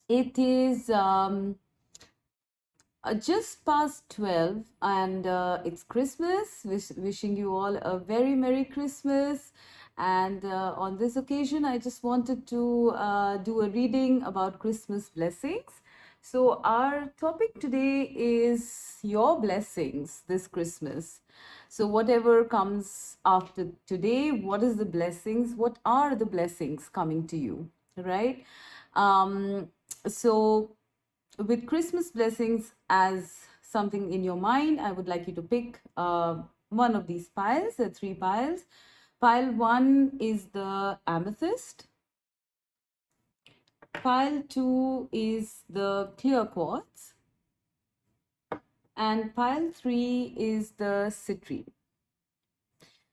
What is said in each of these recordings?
it is just past 12 and it's Christmas. Wishing you all a very Merry Christmas. And on this occasion, I just wanted to do a reading about Christmas blessings. So, our topic today is your blessings this Christmas. So, whatever comes after today, what is the blessings? What are the blessings coming to you? Right? Um, so, with Christmas blessings as something in your mind, I would like you to pick one of these piles, the three piles. Pile one is the amethyst. Pile two is the clear quartz. And pile three is the citrine.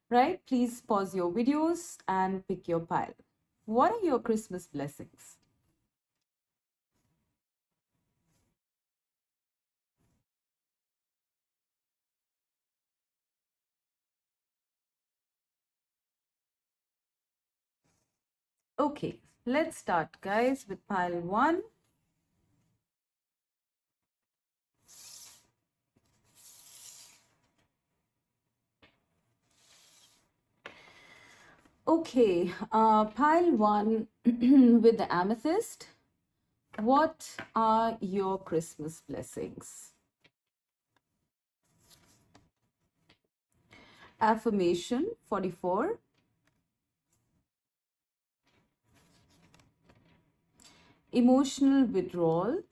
Right? Please pause your videos and pick your pile. What are your Christmas blessings? Okay, let's start, guys, with pile one. Okay, pile one with the amethyst. What are your Christmas blessings? Affirmation 44. Emotional withdrawal.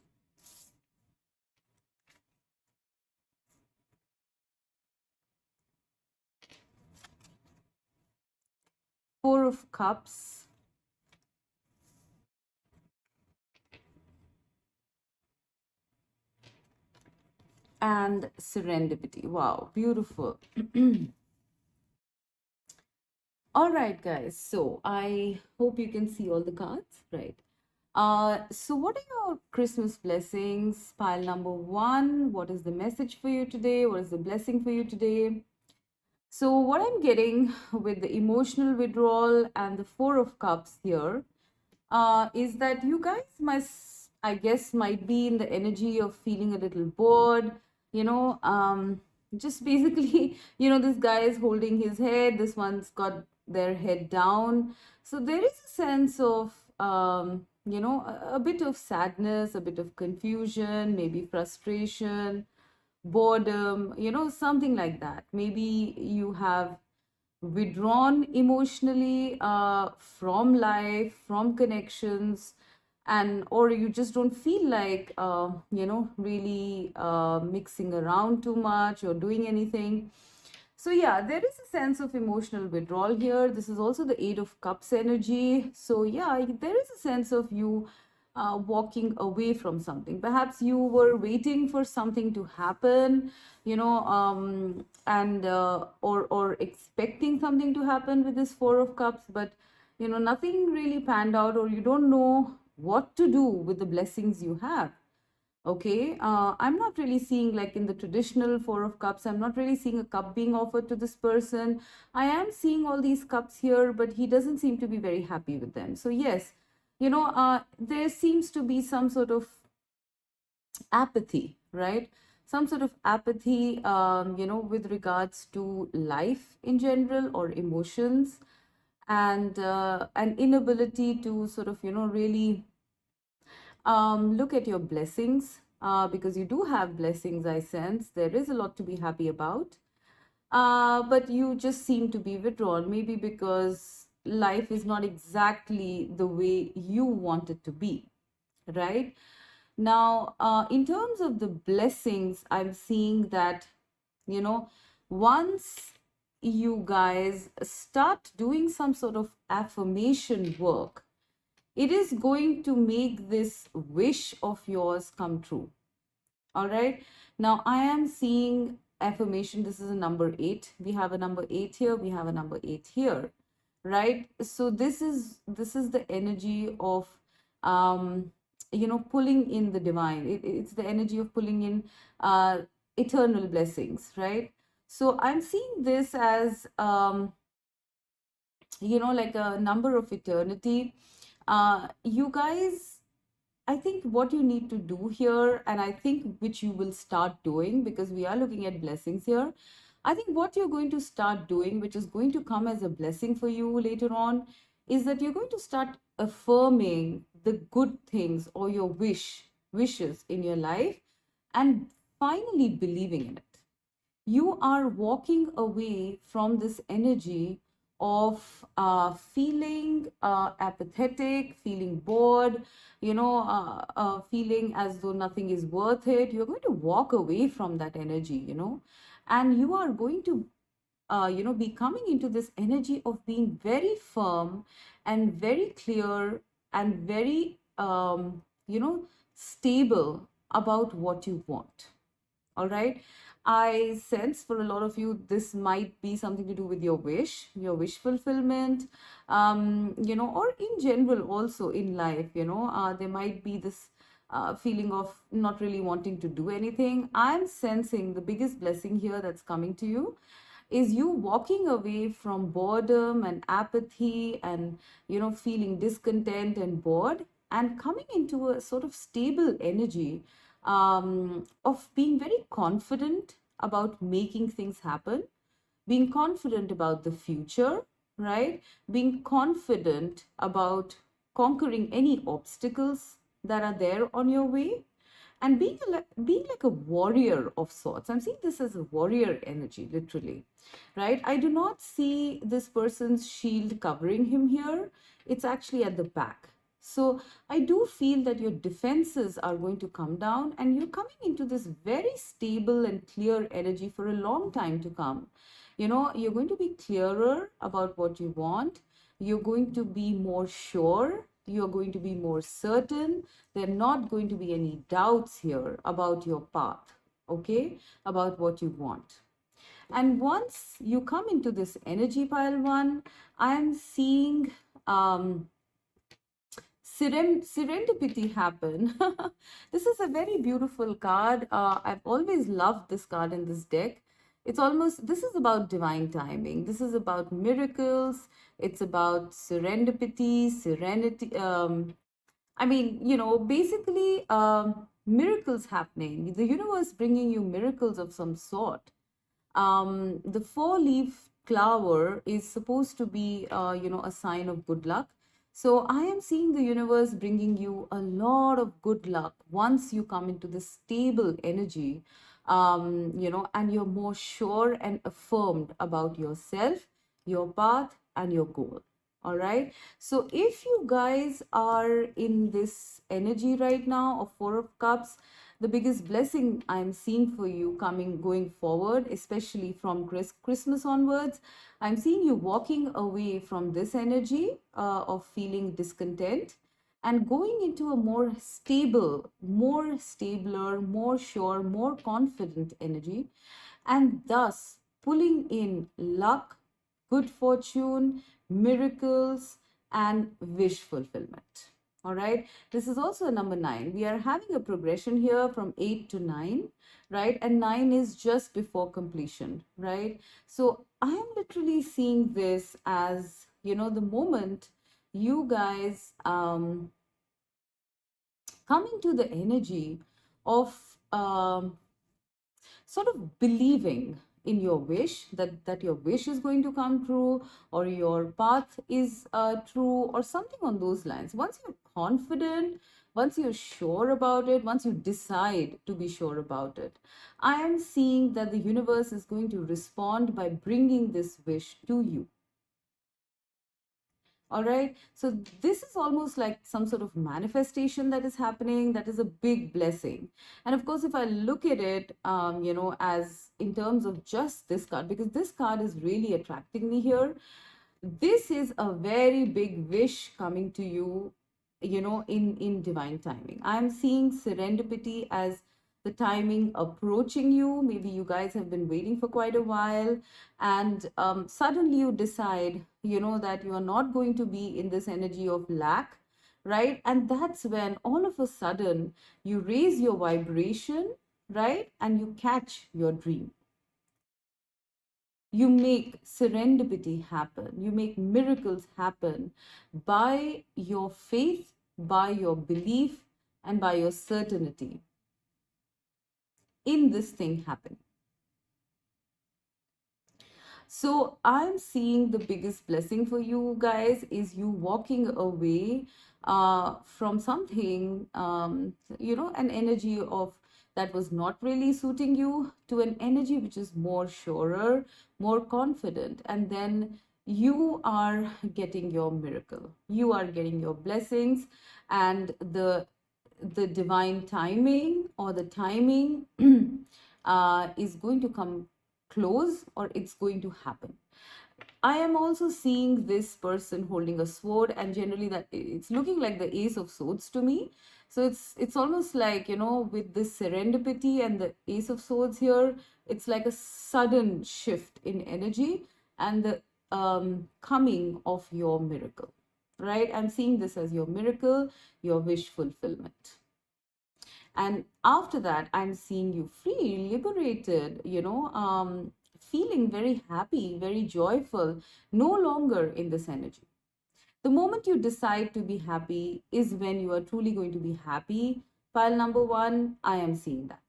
Four of Cups. And serendipity. Wow, beautiful. All right, guys. So I hope you can see all the cards, right? So what are your Christmas blessings? Pile number one. What is the message for you today? What is the blessing for you today? So what I'm getting with the emotional withdrawal and the Four of Cups here is that you guys must, I guess, might be in the energy of feeling a little bored, you know, just basically, this guy is holding his head, this one's got their head down. So there is a sense of, a bit of sadness, a bit of confusion, maybe frustration, boredom, something like that. Maybe you have withdrawn emotionally from life, from connections, and or you just don't feel like really mixing around too much or doing anything. So yeah, there is a sense of emotional withdrawal here. This is also the Eight of Cups energy. So yeah, there is a sense of you walking away from something. Perhaps you were waiting for something to happen, and or expecting something to happen with this Four of Cups, but nothing really panned out, or you don't know what to do with the blessings you have. Okay, I'm not really seeing, like in the traditional Four of Cups, I'm not really seeing a cup being offered to this person. I am seeing all these cups here, but he doesn't seem to be very happy with them. So yes, there seems to be some sort of apathy, right? Some sort of apathy, with regards to life in general or emotions, and an inability to sort of, really look at your blessings, because you do have blessings, I sense. There is a lot to be happy about. But you just seem to be withdrawn, maybe because life is not exactly the way you want it to be, right? Now, in terms of the blessings, I'm seeing that, once you guys start doing some sort of affirmation work, it is going to make this wish of yours come true. All right. Now I am seeing affirmation. This is a number 8. We have a number 8 here. We have a number 8 here. Right. So this is the energy of pulling in the divine. It's the energy of pulling in eternal blessings, right? So I'm seeing this as like a number of eternity. You guys, I think what you need to do here, and I think which you will start doing because we are looking at blessings here. I think what you're going to start doing, which is going to come as a blessing for you later on, is that you're going to start affirming the good things or your wishes in your life and finally believing in it. You are walking away from this energy of feeling apathetic, feeling bored, feeling as though nothing is worth it. You're going to walk away from that energy, and you are going to be coming into this energy of being very firm and very clear and very stable about what you want. All right. I sense for a lot of you, this might be something to do with your wish fulfillment, or in general, also in life, there might be this feeling of not really wanting to do anything. I'm sensing the biggest blessing here that's coming to you is you walking away from boredom and apathy and feeling discontent and bored and coming into a sort of stable energy of being very confident about making things happen, being confident about the future, right? Being confident about conquering any obstacles that are there on your way and being like a warrior of sorts. I'm seeing this as a warrior energy, literally, right? I do not see this person's shield covering him here. It's actually at the back. So I do feel that your defenses are going to come down and you're coming into this very stable and clear energy for a long time to come. You're going to be clearer about what you want. You're going to be more sure. You're going to be more certain. There are not going to be any doubts here about your path, okay? About what you want. And once you come into this energy pile one, I am seeing serendipity happen. This is a very beautiful card. I've always loved this card in this deck. This is about divine timing. This is about miracles. It's about serendipity, serenity. Basically, miracles happening. The universe bringing you miracles of some sort. The four-leaf flower is supposed to be, a sign of good luck. So I am seeing the universe bringing you a lot of good luck once you come into this stable energy, and you're more sure and affirmed about yourself, your path, and your goal. All right. So if you guys are in this energy right now of Four of Cups, the biggest blessing I'm seeing for you going forward, especially from Christmas onwards, I'm seeing you walking away from this energy of feeling discontent and going into a more stable, more stabler, more sure, more confident energy, and thus pulling in luck, good fortune, miracles, and wish fulfillment. All right. This is also a number 9. We are having a progression here from 8 to 9, right? And 9 is just before completion, right? So I am literally seeing this as, the moment you guys come into the energy of sort of believing in your wish, that your wish is going to come true, or your path is true, or something on those lines. Once you're confident, once you're sure about it, once you decide to be sure about it, I am seeing that the universe is going to respond by bringing this wish to you. All right. So this is almost like some sort of manifestation that is happening. That is a big blessing. And of course, if I look at it, as in terms of just this card, because this card is really attracting me here, this is a very big wish coming to you, in divine timing. I'm seeing serendipity as the timing approaching you. Maybe you guys have been waiting for quite a while, and suddenly you decide, that you are not going to be in this energy of lack, right? And that's when all of a sudden you raise your vibration, right? And you catch your dream. You make serendipity happen. You make miracles happen by your faith, by your belief, and by your certainty in this thing happening. So I'm seeing the biggest blessing for you guys is you walking away from something, an energy of that was not really suiting you to an energy which is more surer, more confident, and then you are getting your miracle. You are getting your blessings, and the divine timing or the timing is going to come close, or it's going to happen. I am also seeing this person holding a sword, and generally that it's looking like the Ace of Swords to me. So it's almost like, with this serendipity and the Ace of Swords here, it's like a sudden shift in energy and the coming of your miracle, right? I'm seeing this as your miracle, your wish fulfillment. And after that, I'm seeing you free, liberated, feeling very happy, very joyful, no longer in this energy. The moment you decide to be happy is when you are truly going to be happy. Pile number one, I am seeing that.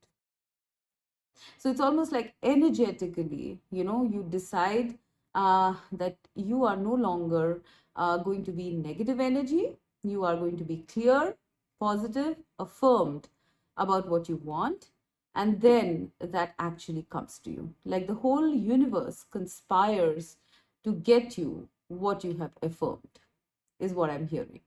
So it's almost like energetically, you decide that you are no longer going to be negative energy. You are going to be clear, positive, affirmed about what you want. And then that actually comes to you. Like the whole universe conspires to get you what you have affirmed, is what I'm hearing.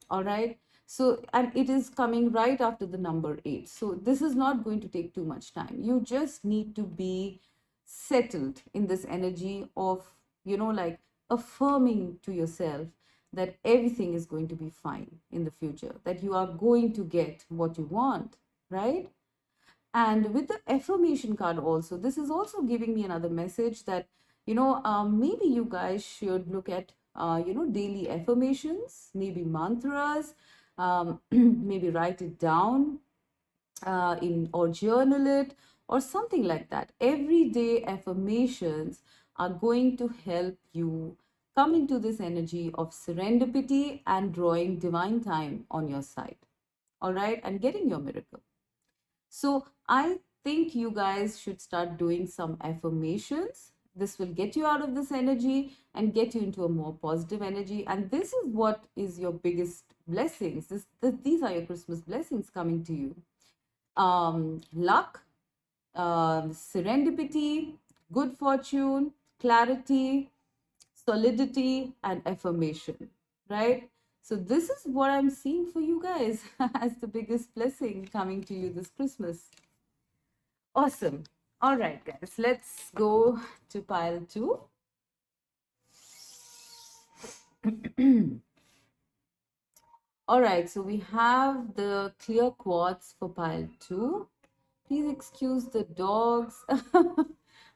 All right. So, and it is coming right after the number 8. So this is not going to take too much time. You just need to be settled in this energy of, like affirming to yourself that everything is going to be fine in the future, that you are going to get what you want, right? And with the affirmation card also, this is also giving me another message that, maybe you guys should look at, daily affirmations, maybe mantras, maybe write it down in or journal it or something like that. Everyday affirmations are going to help you come into this energy of serendipity and drawing divine time on your side. All right, and getting your miracle. So I think you guys should start doing some affirmations. This will get you out of this energy and get you into a more positive energy. And this is what is your biggest blessings. These are your Christmas blessings coming to you. Luck, serendipity, good fortune, clarity, solidity, and affirmation, right? So this is what I'm seeing for you guys as the biggest blessing coming to you this Christmas. Awesome. All right, guys, let's go to pile 2. All right, so we have the clear quartz for pile 2. Please excuse the dogs.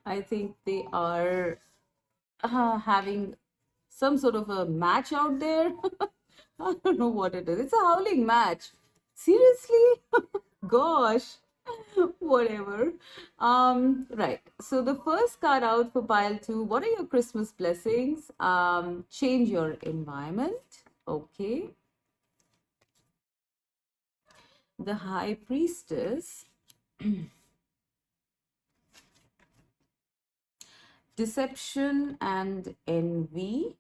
I think they are having some sort of a match out there. I don't know what it is. It's a howling match. Seriously? Gosh. Whatever. Right. So the first card out for pile 2, what are your Christmas blessings? Change your environment. Okay. The High Priestess. Deception and envy.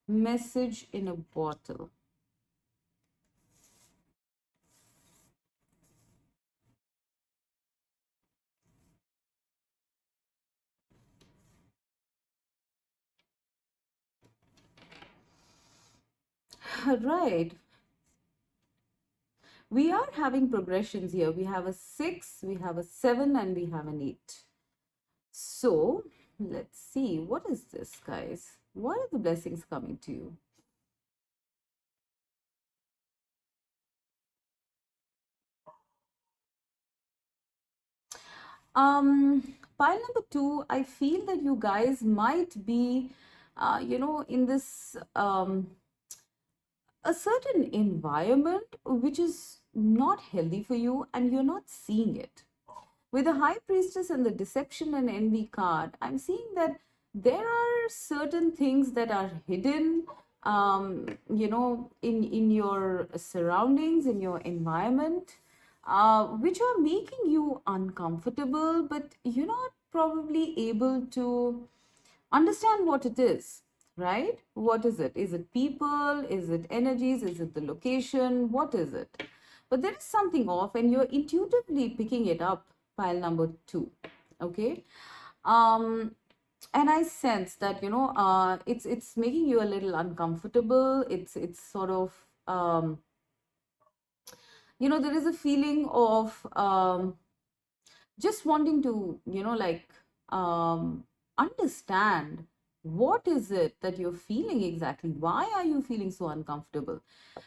Message in a bottle. Right. We are having progressions here. We have a 6, we have a 7, and we have an 8. So let's see. What is this, guys? What are the blessings coming to you? Pile number 2, I feel that you guys might be, in this a certain environment which is not healthy for you and you're not seeing it. With the High Priestess and the Deception and Envy card, I'm seeing that there are certain things that are hidden, in your surroundings, in your environment, which are making you uncomfortable, but you're not probably able to understand what it is, right? What is it? Is it people? Is it energies? Is it the location? What is it? But there is something off, and you're intuitively picking it up, pile number two. Okay. Um, and I sense that, it's making you a little uncomfortable. It's sort of, there is a feeling of just wanting to, understand what is it that you're feeling exactly. Why are you feeling so uncomfortable?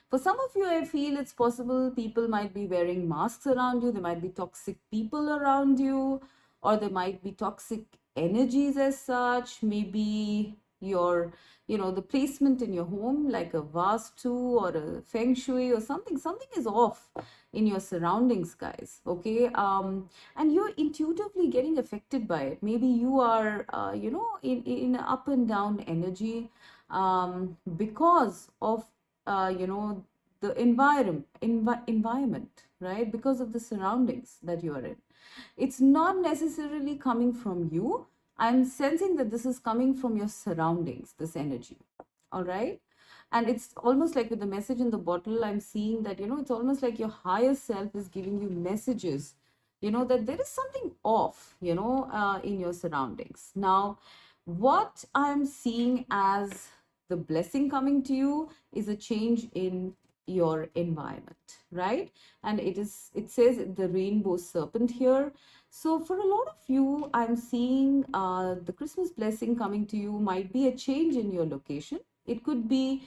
For some of you, I feel it's possible people might be wearing masks around you. There might be toxic people around you, or there might be toxic energies as such. Maybe your, the placement in your home, like a vastu or a feng shui or something. Something is off in your surroundings, guys. Okay. And you're intuitively getting affected by it. Maybe you are, in up and down energy, because of, the environment, right? Because of the surroundings that you are in. It's not necessarily coming from you. I'm sensing that this is coming from your surroundings, this energy. All right. And it's almost like with the message in the bottle, I'm seeing that, it's almost like your higher self is giving you messages, that there is something off, in your surroundings. Now, what I'm seeing as the blessing coming to you is a change in your environment, right? And it says the rainbow serpent here. So for a lot of you, I'm seeing the Christmas blessing coming to you might be a change in your location. It could be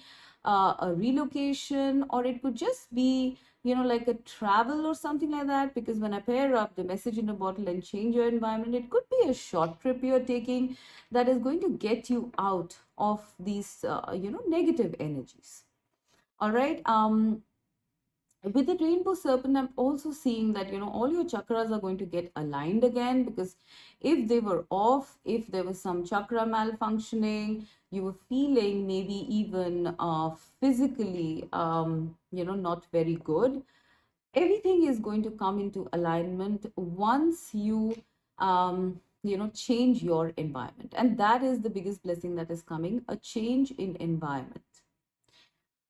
a relocation, or it could just be, like a travel or something like that. Because when I pair up the message in a bottle and change your environment, it could be a short trip you're taking that is going to get you out of these, negative energies. All right. With the rainbow serpent, I'm also seeing that, all your chakras are going to get aligned again, because if they were off, if there was some chakra malfunctioning, you were feeling maybe even physically, not very good, everything is going to come into alignment once you, change your environment. And that is the biggest blessing that is coming, a change in environment.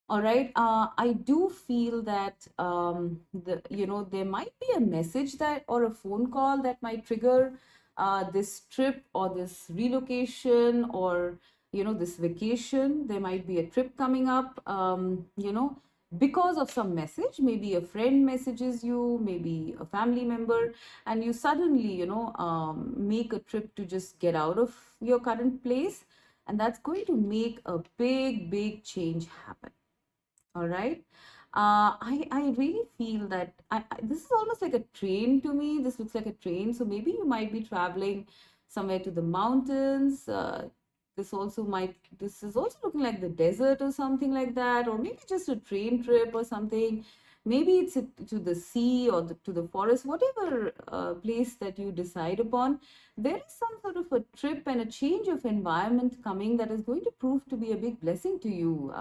All right. I do feel that, there might be a message that, or a phone call that might trigger this trip or this relocation, or, this vacation. There might be a trip coming up, because of some message. Maybe a friend messages you, maybe a family member, and you suddenly, make a trip to just get out of your current place. And that's going to make a big, big change happen. All right. I really feel that this is almost like a train to me. This looks like a train. So maybe you might be traveling somewhere to the mountains. This is also looking like the desert or something like that, or maybe just a train trip or something. Maybe it's to the sea or to the forest, whatever place that you decide upon. There is some sort of a trip and a change of environment coming that is going to prove to be a big blessing to you,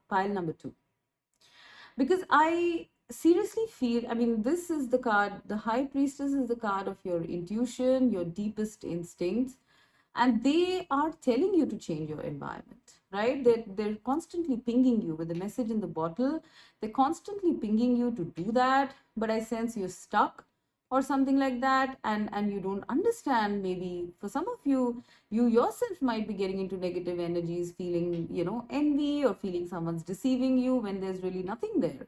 pile number two. Because I seriously feel, I mean, this is the card, the High Priestess is the card of your intuition, your deepest instincts, and they are telling you to change your environment, right? They're constantly pinging you with the message in the bottle. They're constantly pinging you to do that, but I sense you're stuck or something like that, and you don't understand. Maybe for some of you, you yourself might be getting into negative energies, feeling, envy, or feeling someone's deceiving you when there's really nothing there.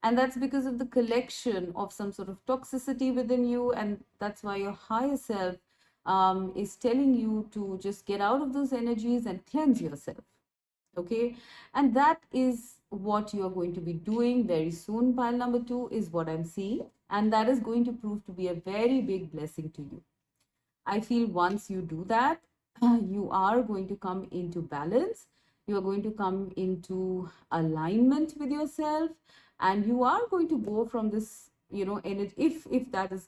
And that's because of the collection of some sort of toxicity within you, and that's why your higher self is telling you to just get out of those energies and cleanse yourself. Okay. And that is what you are going to be doing very soon. Pile number two is what I'm seeing, and that is going to prove to be a very big blessing to you. I feel once you do that, you are going to come into balance. You are going to come into alignment with yourself, and you are going to go from this, energy, if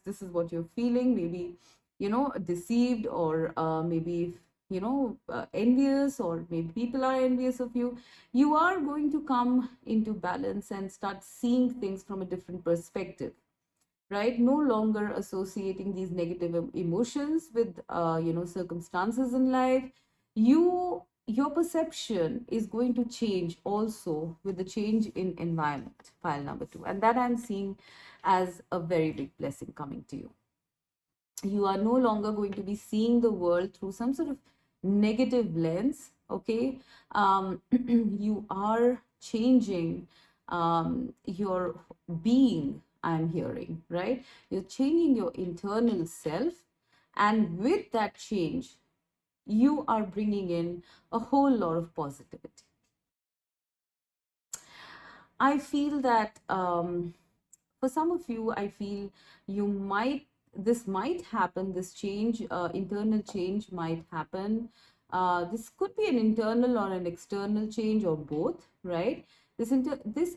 this is what you're feeling, maybe, deceived, or maybe, envious, or maybe people are envious of you. You are going to come into balance and start seeing things from a different perspective, right? No longer associating these negative emotions with, circumstances in life. Your perception is going to change also with the change in environment, pile number two, and that I'm seeing as a very big blessing coming to you. You are no longer going to be seeing the world through some sort of negative lens. Okay. You are changing your being, I'm hearing, right? You're changing your internal self, and with that change you are bringing in a whole lot of positivity. I feel that for some of you, I feel you might, this might happen, this change, internal change might happen. This could be an internal or an external change, or both, right? This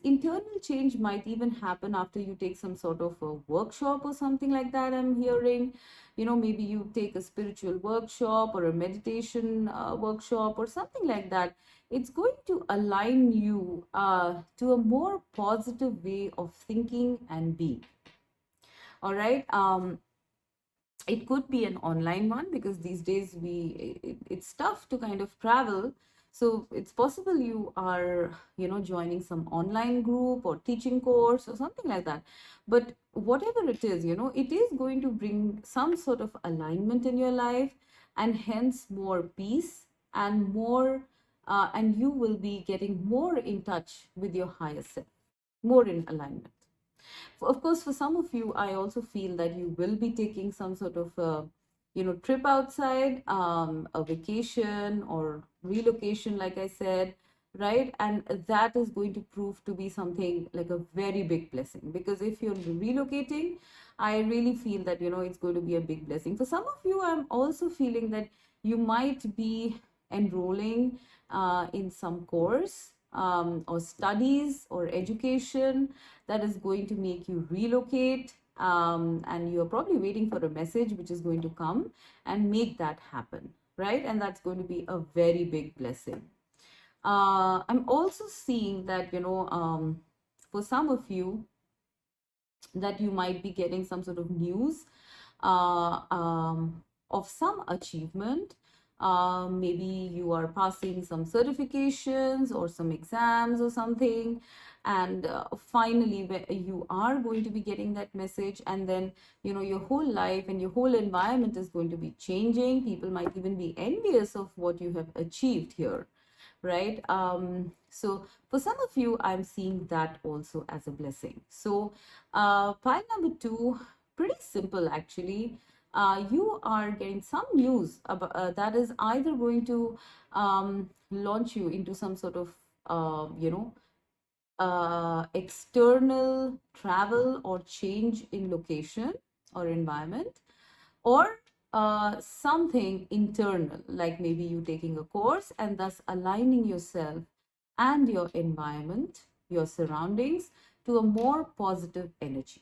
internal change might even happen after you take some sort of a workshop or something like that, I'm hearing. Maybe you take a spiritual workshop or a meditation workshop or something like that. It's going to align you to a more positive way of thinking and being. All right. It could be an online one, because these days it's tough to kind of travel. So it's possible you are, joining some online group or teaching course or something like that. But whatever it is, it is going to bring some sort of alignment in your life, and hence more peace, and more, and you will be getting more in touch with your higher self, more in alignment. Of course, for some of you, I also feel that you will be taking some sort of trip outside, a vacation or relocation, like I said, right? And that is going to prove to be something like a very big blessing, because if you're relocating, I really feel that, it's going to be a big blessing. For some of you, I'm also feeling that you might be enrolling in some course, or studies or education that is going to make you relocate, and you're probably waiting for a message which is going to come and make that happen, right? And that's going to be a very big blessing. I'm also seeing that, for some of you, that you might be getting some sort of news of some achievement. Maybe you are passing some certifications or some exams or something, and finally you are going to be getting that message, and then your whole life and your whole environment is going to be changing. People might even be envious of what you have achieved here, right? So for some of you, I'm seeing that also as a blessing. So pile number two, pretty simple actually. You are getting some news about, that is either going to launch you into some sort of external travel or change in location or environment, or something internal, like maybe you taking a course and thus aligning yourself and your environment, your surroundings, to a more positive energy,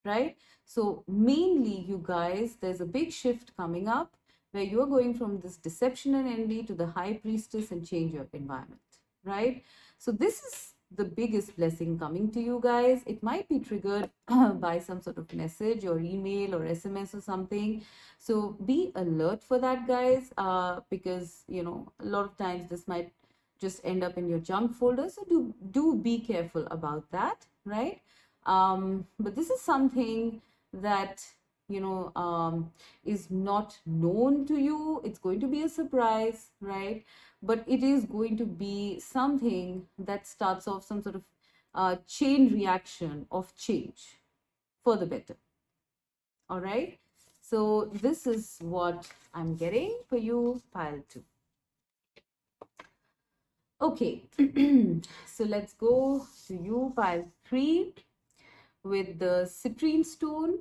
right? So mainly, you guys, there's a big shift coming up where you're going from this deception and envy to the high priestess and change your environment, right? So this is the biggest blessing coming to you guys. It might be triggered by some sort of message or email or SMS or something. So be alert for that, guys, because a lot of times this might just end up in your junk folder. So do be careful about that, right? But this is something that is not known to you. It's going to be a surprise, right? But it is going to be something that starts off some sort of chain reaction of change for the better. All right. So this is what I'm getting for you, pile two. Okay. So let's go to you, pile three, with the citrine stone.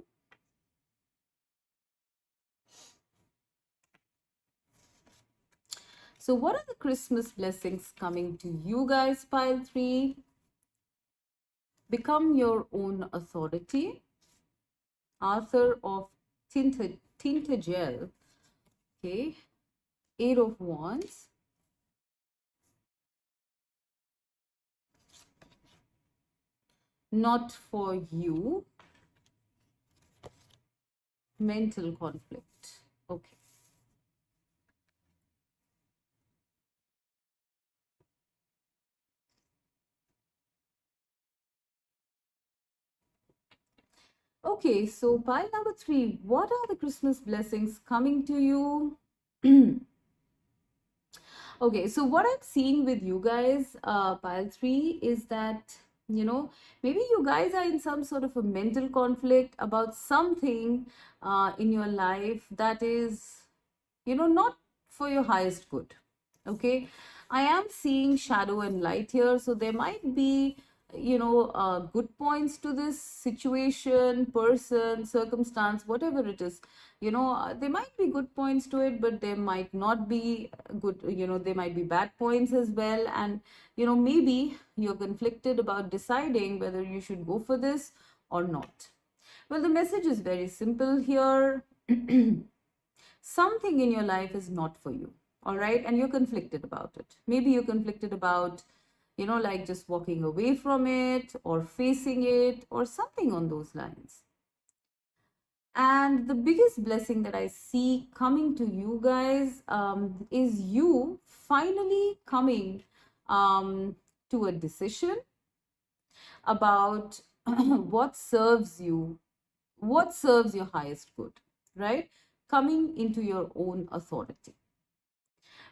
So what are the Christmas blessings coming to you guys, pile three? Become your own authority. Author of Tintagel. Okay. Eight of Wands. Not for you. Mental conflict. Okay. Okay, so pile number three. What are the Christmas blessings coming to you? Okay, so what I'm seeing with you guys, pile three, is that, maybe you guys are in some sort of a mental conflict about something in your life that is, not for your highest good. Okay, I am seeing shadow and light here, so there might be, good points to this situation, person, circumstance, whatever it is. There might be good points to it, but there might not be good, there might be bad points as well. And, maybe you're conflicted about deciding whether you should go for this or not. Well, the message is very simple here. Something in your life is not for you, all right, and you're conflicted about it. Maybe you're conflicted about, like just walking away from it or facing it or something on those lines. And the biggest blessing that I see coming to you guys is you finally coming to a decision about what serves your highest good, right? Coming into your own authority.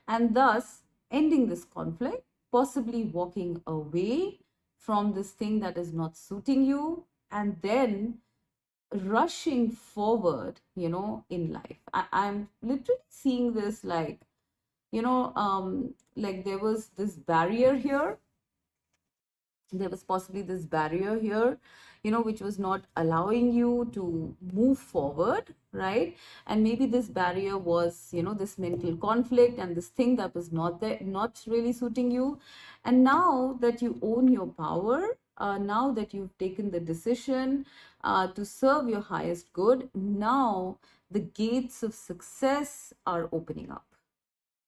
And thus ending this conflict, possibly walking away from this thing that is not suiting you, and then rushing forward, in life. I'm literally seeing this like, like there was possibly this barrier here, which was not allowing you to move forward, right? And maybe this barrier was, this mental conflict and this thing that was not there, not really suiting you. And now that you own your power, now that you've taken the decision to serve your highest good, now the gates of success are opening up.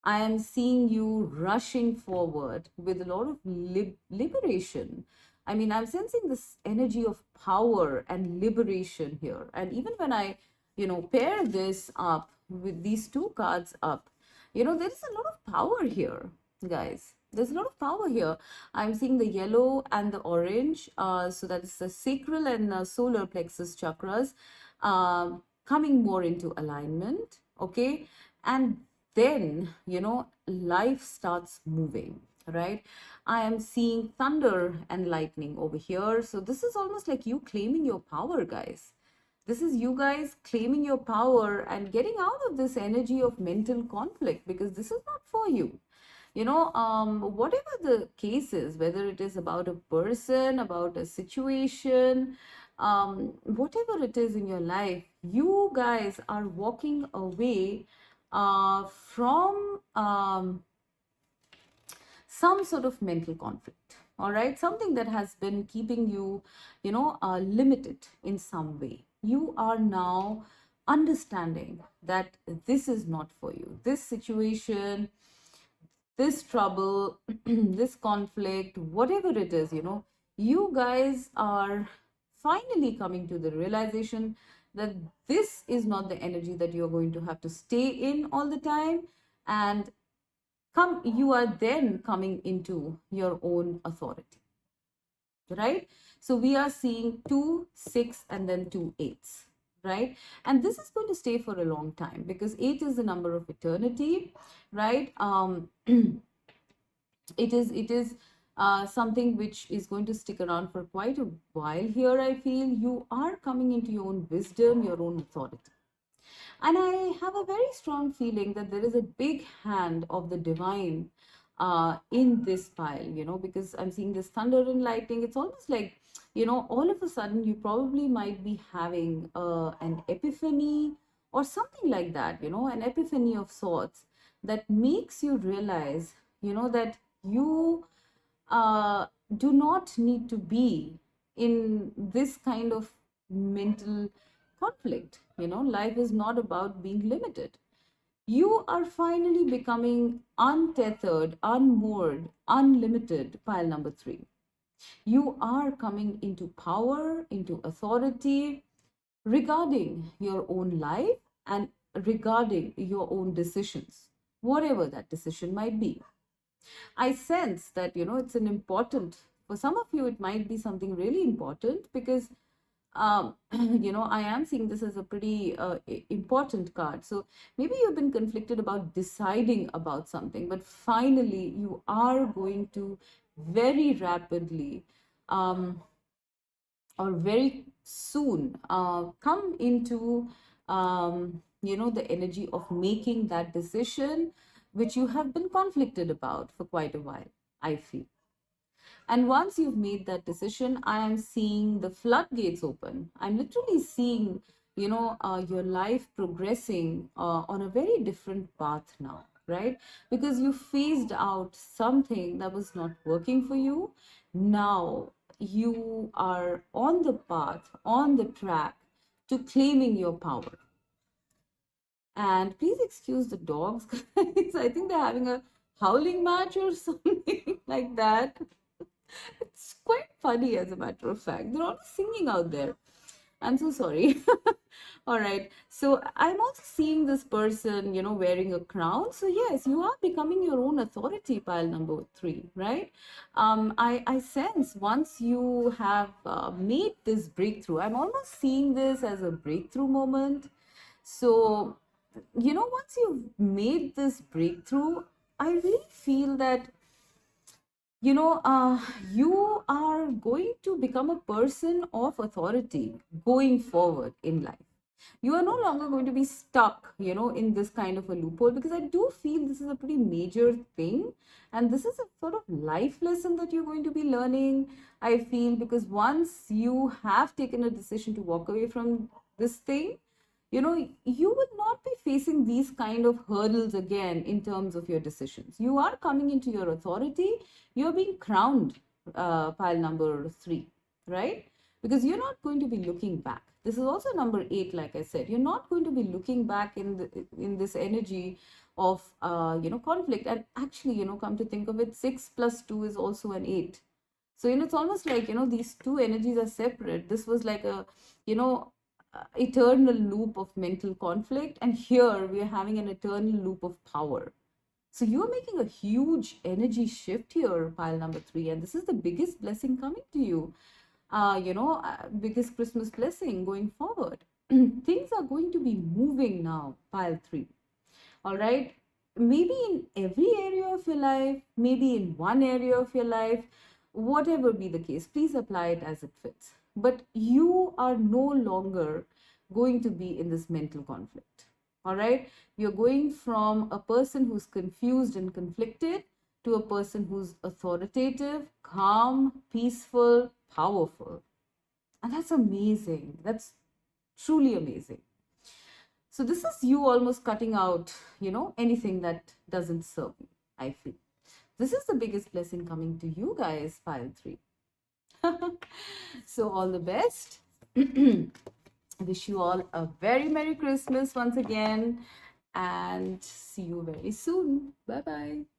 I am seeing you rushing forward with a lot of liberation. I mean, I'm sensing this energy of power and liberation here. And even when I, pair this up with these two cards up, there is a lot of power here, guys. There's a lot of power here. I'm seeing the yellow and the orange. So that is the sacral and solar plexus chakras coming more into alignment. Okay. And then, life starts moving, right? I am seeing thunder and lightning over here. So this is almost like you claiming your power, guys. This is you guys claiming your power and getting out of this energy of mental conflict, because this is not for you. Whatever the case is, whether it is about a person, about a situation, whatever it is in your life, you guys are walking away from some sort of mental conflict, all right? Something that has been keeping you, limited in some way. You are now understanding that this is not for you. This situation, this trouble, this conflict, whatever it is, you guys are finally coming to the realization that this is not the energy that you're going to have to stay in all the time. And you are then coming into your own authority, right? So we are seeing 2, 6, and then 2 8s, right? And this is going to stay for a long time, because 8 is the number of eternity, right? It is something which is going to stick around for quite a while here. I feel you are coming into your own wisdom, your own authority. And I have a very strong feeling that there is a big hand of the divine in this pile, because I'm seeing this thunder and lightning. It's almost like, all of a sudden you probably might be having an epiphany or something like that, an epiphany of sorts that makes you realize, that you do not need to be in this kind of mental conflict. Life is not about being limited. You are finally becoming untethered, unmoored, unlimited, pile number three. You are coming into power, into authority regarding your own life and regarding your own decisions, whatever that decision might be. I sense that, it's an important, for some of you, it might be something really important because, I am seeing this as a pretty important card. So maybe you've been conflicted about deciding about something, but finally you are going to very rapidly um, or very soon come into the energy of making that decision which you have been conflicted about for quite a while, I feel. And once you've made that decision, I am seeing the floodgates open. I'm literally seeing your life progressing on a very different path now, right? Because you phased out something that was not working for you. Now you are on the path, on the track to claiming your power. And please excuse the dogs, guys. I think they're having a howling match or something like that. It's quite funny, as a matter of fact. They're all singing out there. I'm so sorry. All right. So I'm also seeing this person, wearing a crown. So yes, you are becoming your own authority, pile number three, right? I sense once you have made this breakthrough, I'm almost seeing this as a breakthrough moment. So, once you've made this breakthrough, I really feel that you are going to become a person of authority going forward in life. You are no longer going to be stuck, in this kind of a loophole, because I do feel this is a pretty major thing. And this is a sort of life lesson that you're going to be learning, I feel, because once you have taken a decision to walk away from this thing, you will not be facing these kind of hurdles again in terms of your decisions. You are coming into your authority. You're being crowned, pile number three, right? Because you're not going to be looking back. This is also number eight, like I said. You're not going to be looking back in this energy of conflict. And actually, come to think of it, 6 plus 2 is also an 8. So it's almost like these two energies are separate. This was like a eternal loop of mental conflict, and here we are having an eternal loop of power. So you're making a huge energy shift here, pile number three, and this is the biggest blessing coming to you. Biggest Christmas blessing going forward. Things are going to be moving now, pile three. All right. Maybe in every area of your life, maybe in one area of your life, whatever be the case, please apply it as it fits. But you are no longer going to be in this mental conflict. All right. You're going from a person who's confused and conflicted to a person who's authoritative, calm, peaceful, powerful. And that's amazing. That's truly amazing. So this is you almost cutting out, anything that doesn't serve you, I feel. This is the biggest blessing coming to you guys, pile three. So all the best. Wish you all a very Merry Christmas once again, and see you very soon. Bye bye.